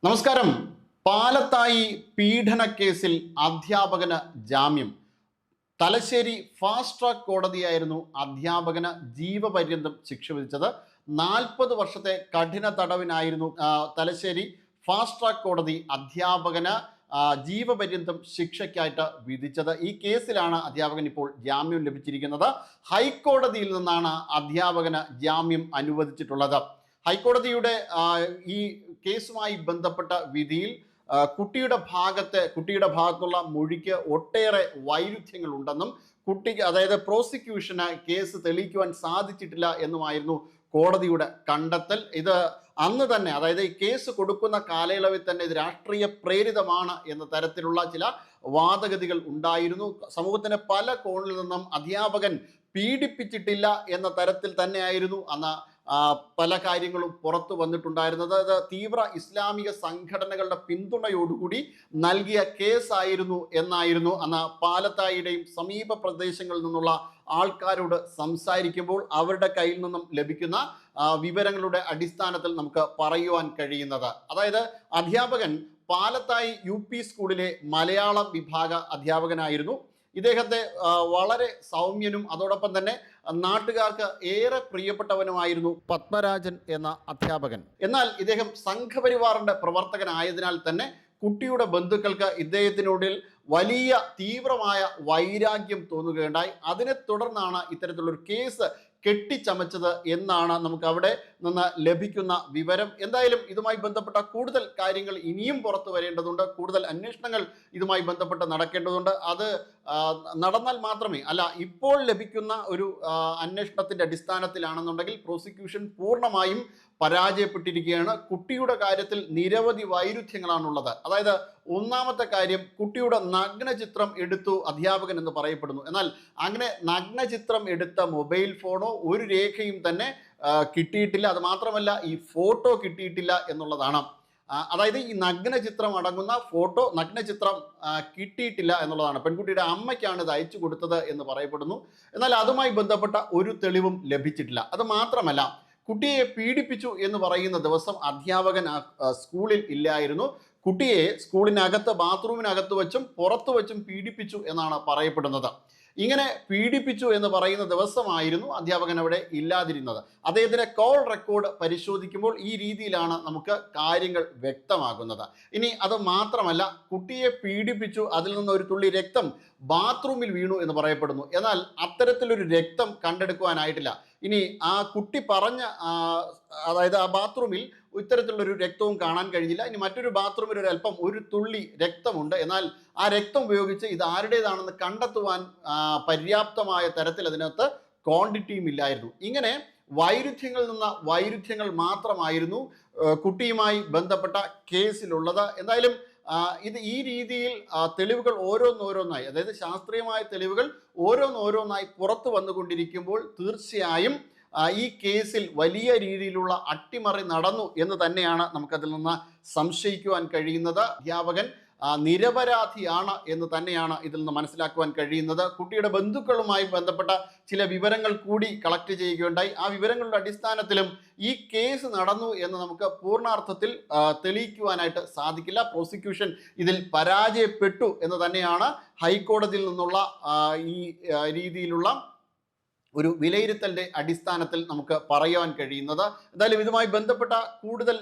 നമസ്കാരം. പാലത്തായി പീഡനക്കേസിൽ അധ്യാപകന് ജാമ്യം. തലശ്ശേരി ഫാസ്റ്റ് ട്രാക്ക് കോടതിയായിരുന്നു അധ്യാപകന് ജീവപര്യന്തം ശിക്ഷ വിധിച്ചത്. 40 വർഷത്തെ കഠിന തടവിനായിരുന്നു തലശ്ശേരി ഫാസ്റ്റ് ട്രാക്ക് കോടതി അധ്യാപകന് ജീവപര്യന്തം ശിക്ഷയ്ക്കായിട്ട് വിധിച്ചത്. ഈ കേസിലാണ് അധ്യാപകൻ ഇപ്പോൾ ജാമ്യം ലഭിച്ചിരിക്കുന്നത്. ഹൈക്കോടതിയിൽ നിന്നാണ് അധ്യാപകന് ജാമ്യം അനുവദിച്ചിട്ടുള്ളത്. ഹൈക്കോടതിയുടെ ഈ കേസുമായി ബന്ധപ്പെട്ട വിധിയിൽ കുട്ടിയുടെ ഭാഗത്തുള്ള മൊഴിക്ക് ഒട്ടേറെ വൈരുദ്ധ്യങ്ങൾ ഉണ്ടെന്നും കുട്ടിക്ക് അതായത് പ്രോസിക്യൂഷന് കേസ് തെളിയിക്കുവാൻ സാധിച്ചിട്ടില്ല എന്നുമായിരുന്നു കോടതിയുടെ കണ്ടെത്തൽ. ഇത് അന്ന് തന്നെ, അതായത് ഈ കേസ് കൊടുക്കുന്ന കാലയളവിൽ തന്നെ ഇത് രാഷ്ട്രീയ പ്രേരിതമാണ് എന്ന തരത്തിലുള്ള ചില വാദഗതികൾ ഉണ്ടായിരുന്നു. സമൂഹത്തിന്റെ പല കോണിൽ നിന്നും അധ്യാപകൻ പീഡിപ്പിച്ചിട്ടില്ല എന്ന തരത്തിൽ തന്നെയായിരുന്നു അന്ന് പല കാര്യങ്ങളും പുറത്തു വന്നിട്ടുണ്ടായിരുന്നത്. അത് തീവ്ര ഇസ്ലാമിക സംഘടനകളുടെ പിന്തുണയോടുകൂടി നൽകിയ കേസായിരുന്നു എന്നായിരുന്നു അന്ന് പാലത്തായിയുടെയും സമീപ പ്രദേശങ്ങളിൽ നിന്നുള്ള ആൾക്കാരോട് സംസാരിക്കുമ്പോൾ അവരുടെ കയ്യിൽ നിന്നും ലഭിക്കുന്ന വിവരങ്ങളുടെ അടിസ്ഥാനത്തിൽ നമുക്ക് പറയുവാൻ കഴിയുന്നത്. അതായത് അധ്യാപകൻ പാലത്തായി UP സ്കൂളിലെ മലയാളം വിഭാഗ അധ്യാപകനായിരുന്നു. ഇദ്ദേഹത്തെ വളരെ സൗമ്യനും അതോടൊപ്പം തന്നെ നാട്ടുകാർക്ക് ഏറെ പ്രിയപ്പെട്ടവനുമായിരുന്നു പത്മരാജൻ എന്ന അധ്യാപകൻ. എന്നാൽ ഇദ്ദേഹം സംഘപരിവാറിന്റെ പ്രവർത്തകനായതിനാൽ തന്നെ കുട്ടിയുടെ ബന്ധുക്കൾക്ക് ഇദ്ദേഹത്തിനോടിൽ വലിയ തീവ്രമായ വൈരാഗ്യം തോന്നുകയുണ്ടായി. അതിനെ തുടർന്നാണ് ഇത്തരത്തിലുള്ളൊരു കേസ് കെട്ടിച്ചമച്ചത് എന്നാണ് നമുക്ക് അവിടെ നിന്ന് ലഭിക്കുന്ന വിവരം. എന്തായാലും ഇതുമായി ബന്ധപ്പെട്ട കൂടുതൽ കാര്യങ്ങൾ ഇനിയും പുറത്തു വരേണ്ടതുണ്ട്. കൂടുതൽ അന്വേഷണങ്ങൾ ഇതുമായി ബന്ധപ്പെട്ട് നടക്കേണ്ടതുണ്ട്. അത് നടന്നാൽ മാത്രമേ, ഇപ്പോൾ ലഭിക്കുന്ന ഒരു അന്വേഷണത്തിന്റെ അടിസ്ഥാനത്തിലാണെന്നുണ്ടെങ്കിൽ പ്രോസിക്യൂഷൻ പൂർണ്ണമായും പരാജയപ്പെട്ടിരിക്കുകയാണ്. കുട്ടിയുടെ കാര്യത്തിൽ നിരവധി വൈരുദ്ധ്യങ്ങളാണുള്ളത്. അതായത് ഒന്നാമത്തെ കാര്യം, കുട്ടിയുടെ നഗ്നചിത്രം എടുത്തു അധ്യാപകൻ എന്ന് പറയപ്പെടുന്നു. എന്നാൽ അങ്ങനെ നഗ്നചിത്രം എടുത്ത മൊബൈൽ ഫോണോ ഒരു രേഖയും തന്നെ കിട്ടിയിട്ടില്ല. അത് മാത്രമല്ല, ഈ ഫോട്ടോ കിട്ടിയിട്ടില്ല എന്നുള്ളതാണ്. അതായത് ഈ നഗ്നചിത്രം അടങ്ങുന്ന നഗ്നചിത്രം കിട്ടിയിട്ടില്ല എന്നുള്ളതാണ്. പെൺകുട്ടിയുടെ അമ്മയ്ക്കാണ് ഇത് അയച്ചു കൊടുത്തത് എന്ന് പറയപ്പെടുന്നു. എന്നാൽ അതുമായി ബന്ധപ്പെട്ട ഒരു തെളിവും ലഭിച്ചിട്ടില്ല. അത് മാത്രമല്ല, കുട്ടിയെ പീഡിപ്പിച്ചു എന്ന് പറയുന്ന ദിവസം അധ്യാപകൻ സ്കൂളിൽ ഇല്ലായിരുന്നു. കുട്ടിയെ സ്കൂളിനകത്ത് ബാത്റൂമിനകത്ത് വെച്ചും പുറത്തു വെച്ചും പീഡിപ്പിച്ചു എന്നാണ് പറയപ്പെടുന്നത്. ഇങ്ങനെ പീഡിപ്പിച്ചു എന്ന് പറയുന്ന ദിവസമായിരുന്നു അധ്യാപകൻ അവിടെ ഇല്ലാതിരുന്നത്. അദ്ദേഹത്തിന്റെ കോൾ റെക്കോർഡ് പരിശോധിക്കുമ്പോൾ ഈ രീതിയിലാണ് നമുക്ക് കാര്യങ്ങൾ വ്യക്തമാകുന്നത്. ഇനി അത് മാത്രമല്ല, കുട്ടിയെ പീഡിപ്പിച്ചു, അതിൽ നിന്ന് ഒരു തുള്ളി രക്തം ബാത്റൂമിൽ വീണു എന്ന് പറയപ്പെടുന്നു. എന്നാൽ അത്തരത്തിലൊരു രക്തം കണ്ടെടുക്കുവാനായിട്ടില്ല. ഇനി ആ കുട്ടി പറഞ്ഞ അതായത് ആ ബാത്റൂമിൽ ഇത്തരത്തിലുള്ളൊരു രക്തവും കാണാൻ കഴിഞ്ഞില്ല. ഇനി മറ്റൊരു ബാത്റൂമിൽ ഒരു തുള്ളി രക്തമുണ്ട്. എന്നാൽ ആ രക്തം ഉപയോഗിച്ച് ഇത് ആരുടേതാണെന്ന് കണ്ടെത്തുവാൻ പര്യാപ്തമായ തരത്തിൽ അതിനകത്ത് ക്വാണ്ടിറ്റിയും ഇല്ലായിരുന്നു. ഇങ്ങനെ വൈരുദ്ധ്യങ്ങളിൽ നിന്ന് വൈരുദ്ധ്യങ്ങൾ മാത്രമായിരുന്നു കുട്ടിയുമായി ബന്ധപ്പെട്ട കേസിലുള്ളത്. എന്തായാലും ഇത് ഈ രീതിയിൽ തെളിവുകൾ ഓരോന്നോരോന്നായി, അതായത് ശാസ്ത്രീയമായ തെളിവുകൾ ഓരോന്നോരോന്നായി പുറത്തു വന്നുകൊണ്ടിരിക്കുമ്പോൾ തീർച്ചയായും ഈ കേസിൽ വലിയ രീതിയിലുള്ള അട്ടിമറി നടന്നു എന്ന് തന്നെയാണ് നമുക്കതിൽ നിന്ന് സംശയിക്കുവാൻ കഴിയുന്നത്. അധ്യാപകൻ നിരപരാധിയാണ് എന്ന് തന്നെയാണ് ഇതിൽ നിന്ന് മനസ്സിലാക്കുവാൻ കഴിയുന്നത്. കുട്ടിയുടെ ബന്ധുക്കളുമായി ബന്ധപ്പെട്ട ചില വിവരങ്ങൾ കൂടി കളക്ട് ചെയ്യുകയുണ്ടായി. ആ വിവരങ്ങളുടെ അടിസ്ഥാനത്തിലും ഈ കേസ് നടന്നു എന്ന് നമുക്ക് പൂർണ്ണാർത്ഥത്തിൽ തെളിയിക്കുവാനായിട്ട് സാധിക്കില്ല. പ്രോസിക്യൂഷൻ ഇതിൽ പരാജയപ്പെട്ടു എന്ന് തന്നെയാണ് ഹൈക്കോടതിയിൽ നിന്നുള്ള ഈ രീതിയിലുള്ള ഒരു വിലയിരുത്തലിന്റെ അടിസ്ഥാനത്തിൽ നമുക്ക് പറയുവാൻ കഴിയുന്നത്. എന്തായാലും ഇതുമായി ബന്ധപ്പെട്ട കൂടുതൽ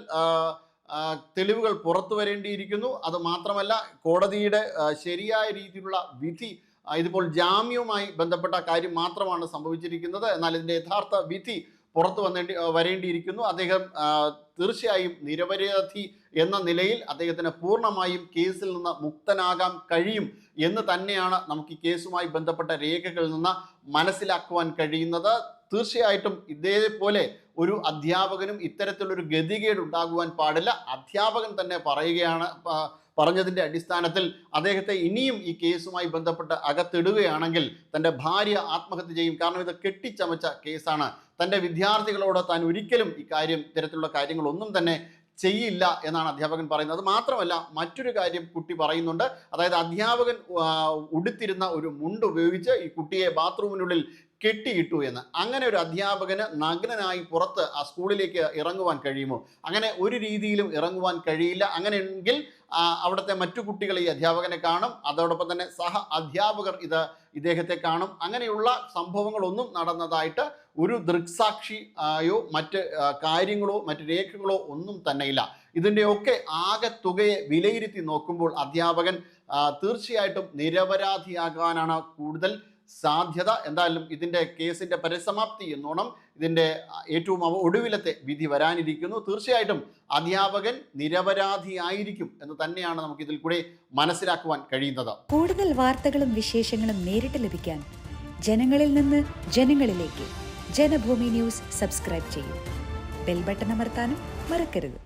തെളിവുകൾ പുറത്തു വരേണ്ടിയിരിക്കുന്നു. അത് മാത്രമല്ല, കോടതിയുടെ ശരിയായ രീതിയിലുള്ള വിധി, ഇതിപ്പോൾ ജാമ്യവുമായി ബന്ധപ്പെട്ട കാര്യം മാത്രമാണ് സംഭവിച്ചിരിക്കുന്നത്. എന്നാൽ ഇതിന്റെ യഥാർത്ഥ വിധി പുറത്തു വരേണ്ടിയിരിക്കുന്നു. അദ്ദേഹം തീർച്ചയായും നിരപരാധി എന്ന നിലയിൽ അദ്ദേഹത്തിന് പൂർണ്ണമായും കേസിൽ നിന്ന് മുക്തനാകാൻ കഴിയും എന്ന് തന്നെയാണ് നമുക്ക് ഈ കേസുമായി ബന്ധപ്പെട്ട രേഖകളിൽ നിന്ന് മനസ്സിലാക്കുവാൻ കഴിയുന്നത്. തീർച്ചയായിട്ടും ഇതേപോലെ ഒരു അധ്യാപകനും ഇത്തരത്തിലൊരു ഗതികേട് ഉണ്ടാകുവാൻ പാടില്ല. അധ്യാപകൻ തന്നെ പറഞ്ഞതിൻ്റെ അടിസ്ഥാനത്തിൽ അദ്ദേഹത്തെ ഇനിയും ഈ കേസുമായി ബന്ധപ്പെട്ട് അകത്തിടുകയാണെങ്കിൽ തൻ്റെ ഭാര്യ ആത്മഹത്യ ചെയ്യും. കാരണം ഇത് കെട്ടിച്ചമച്ച കേസാണ്. തൻ്റെ വിദ്യാർത്ഥികളോട് താൻ ഒരിക്കലും ഇത്തരത്തിലുള്ള കാര്യങ്ങളൊന്നും തന്നെ ചെയ്യില്ല എന്നാണ് അധ്യാപകൻ പറയുന്നത്. അത് മാത്രമല്ല, മറ്റൊരു കാര്യം കുട്ടി പറയുന്നുണ്ട്. അതായത് അധ്യാപകൻ ഉടുത്തിരുന്ന ഒരു മുണ്ട് ഉപയോഗിച്ച് ഈ കുട്ടിയെ ബാത്റൂമിനുള്ളിൽ കെട്ടിയിട്ടു എന്ന്. അങ്ങനെ ഒരു അധ്യാപകന് നഗ്നനായി പുറത്ത് ആ സ്കൂളിലേക്ക് ഇറങ്ങുവാൻ കഴിയുമോ? അങ്ങനെ ഒരു രീതിയിലും ഇറങ്ങുവാൻ കഴിയില്ല. അങ്ങനെയെങ്കിൽ അവിടുത്തെ മറ്റു കുട്ടികൾ ഈ അധ്യാപകനെ കാണും, അതോടൊപ്പം തന്നെ സഹ അധ്യാപകർ ഇദ്ദേഹത്തെ കാണും. അങ്ങനെയുള്ള സംഭവങ്ങളൊന്നും നടന്നതായിട്ട് ഒരു ദൃക്സാക്ഷിയോ മറ്റ് കാര്യങ്ങളോ മറ്റ് രേഖകളോ ഒന്നും തന്നെയില്ല. ഇതിൻ്റെയൊക്കെ ആകെ തുകയെ വിലയിരുത്തി നോക്കുമ്പോൾ അധ്യാപകൻ തീർച്ചയായിട്ടും നിരപരാധിയാകാനാണ് കൂടുതൽ സാധ്യത. എന്തായാലും ഇതിൻ്റെ കേസിൻ്റെ പരിസമാപ്തി എന്നോണം ഇതിൻ്റെ ഏറ്റവും ഒടുവിലത്തെ വിധി വരാനിരിക്കുന്നു. തീർച്ചയായിട്ടും അധ്യാപകൻ നിരപരാധിയായിരിക്കും എന്ന് തന്നെയാണ് നമുക്ക് ഇതിൽ കൂടെ മനസ്സിലാക്കുവാൻ കഴിയുന്നത്. കൂടുതൽ വാർത്തകളും വിശേഷങ്ങളും നേരിട്ട് ലഭിക്കാൻ ജനങ്ങളിൽ നിന്ന് ജനങ്ങളിലേക്ക് ജനഭൂമി ന്യൂസ് സബ്സ്ക്രൈബ് ചെയ്യൂ. ബെൽ ബട്ടൺ അമർത്താനും മറക്കരുത്.